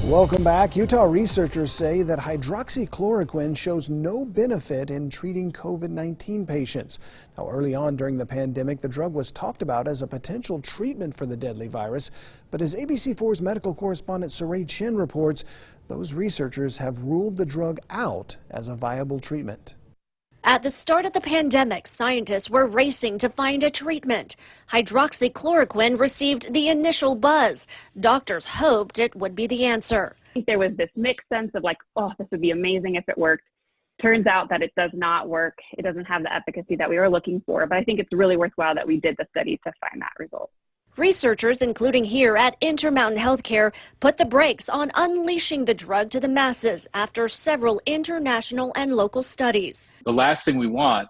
Welcome back. Utah researchers say that hydroxychloroquine shows no benefit in treating COVID-19 patients. Now, early on during the pandemic, the drug was talked about as a potential treatment for the deadly virus. But as ABC4's medical correspondent Saray Chen reports, those researchers have ruled the drug out as a viable treatment. At the start of the pandemic, scientists were racing to find a treatment. Hydroxychloroquine received the initial buzz. Doctors hoped it would be the answer. I think there was this mixed sense of like, oh, this would be amazing if it worked. Turns out that it does not work. It doesn't have the efficacy that we were looking for, but I think it's really worthwhile that we did the study to find that result. Researchers, including here at Intermountain Healthcare, put the brakes on unleashing the drug to the masses after several international and local studies. The last thing we want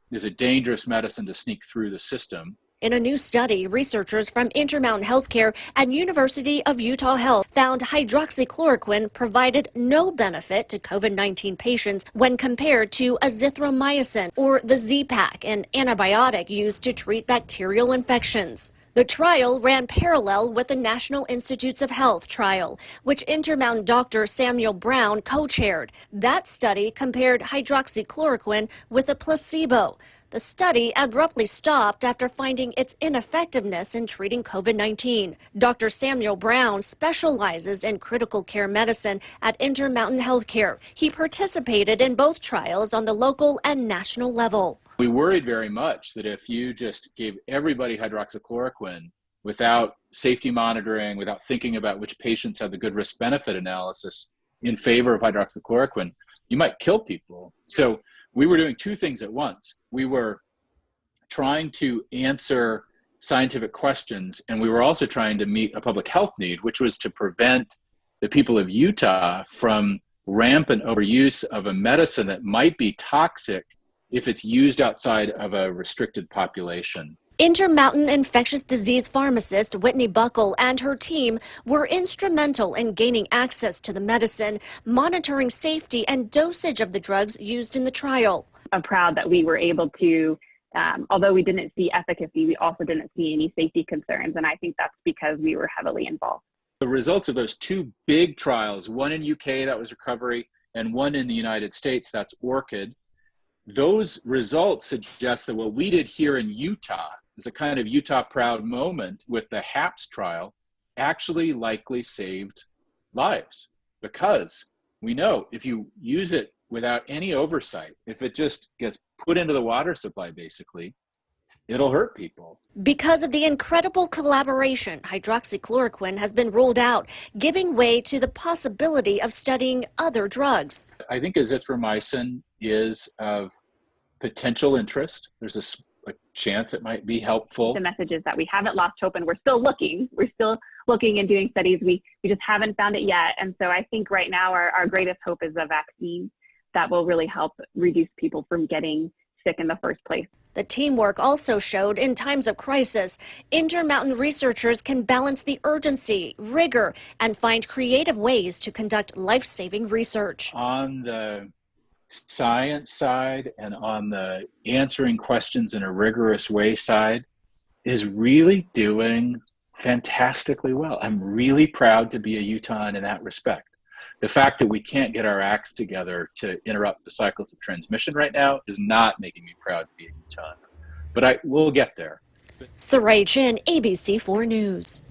is a dangerous medicine to sneak through the system. In a new study, researchers from Intermountain Healthcare and University of Utah Health found hydroxychloroquine provided no benefit to COVID-19 patients when compared to azithromycin or the Z-Pak, an antibiotic used to treat bacterial infections. The trial ran parallel with the National Institutes of Health trial, which Intermountain Dr. Samuel Brown co-chaired. That study compared hydroxychloroquine with a placebo. The study abruptly stopped after finding its ineffectiveness in treating COVID-19. Dr. Samuel Brown specializes in critical care medicine at Intermountain Healthcare. He participated in both trials on the local and national level. We worried very much that if you just gave everybody hydroxychloroquine without safety monitoring, without thinking about which patients had the good risk-benefit analysis in favor of hydroxychloroquine, you might kill people. So we were doing two things at once. We were trying to answer scientific questions, and we were also trying to meet a public health need, which was to prevent the people of Utah from rampant overuse of a medicine that might be toxic if it's used outside of a restricted population. Intermountain infectious disease pharmacist Whitney Buckle and her team were instrumental in gaining access to the medicine, monitoring safety and dosage of the drugs used in the trial. I'm proud that we were able to, although we didn't see efficacy, we also didn't see any safety concerns, and I think that's because we were heavily involved. The results of those two big trials, one in UK, that was Recovery, and one in the United States, that's Orchid, those results suggest that what we did here in Utah is a kind of Utah proud moment with the HAPS trial actually likely saved lives, because we know if you use it without any oversight, if it just gets put into the water supply, basically, it'll hurt people. Because of the incredible collaboration, hydroxychloroquine has been ruled out, giving way to the possibility of studying other drugs. I think azithromycin is of potential interest. There's a chance it might be helpful. The message is that we haven't lost hope and we're still looking. We're still looking and doing studies. We just haven't found it yet. And so I think right now our greatest hope is a vaccine that will really help reduce people from getting sick in the first place. The teamwork also showed in times of crisis, Intermountain researchers can balance the urgency, rigor, and find creative ways to conduct life-saving research. On the science side and on the answering questions in a rigorous way side is really doing fantastically well. I'm really proud to be a Utahn in that respect. The fact that we can't get our acts together to interrupt the cycles of transmission right now is not making me proud to be a Utahn. But we'll get there. Saray Chen, ABC4 News.